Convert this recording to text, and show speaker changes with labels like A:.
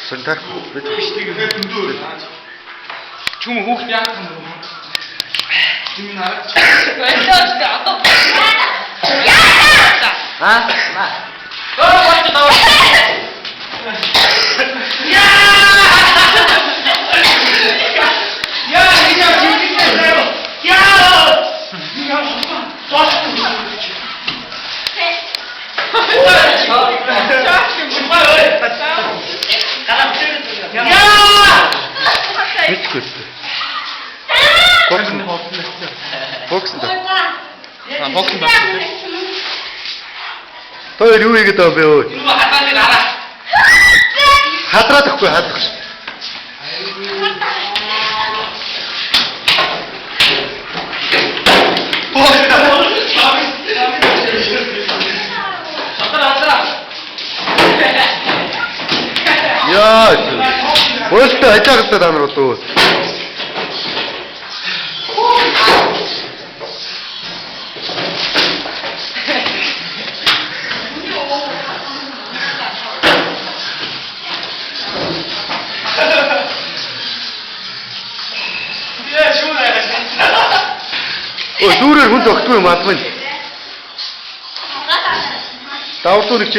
A: Сонтар бид хүчтэйгээр дүндөө чүм хүүхд яах юм бэ? Чүм нарах. Аа? Бач таа. Боксинг. Боксинг баг. Той юу игээд байгаа бэ өө? Юу хатаад ираа. Хадраад өгөхгүй хадрах ш. Яа. Өөртөө ажаагтай та нар одоо. Ой, дүүрээр хүнд өгтгүй юм албан. Давтуу нэг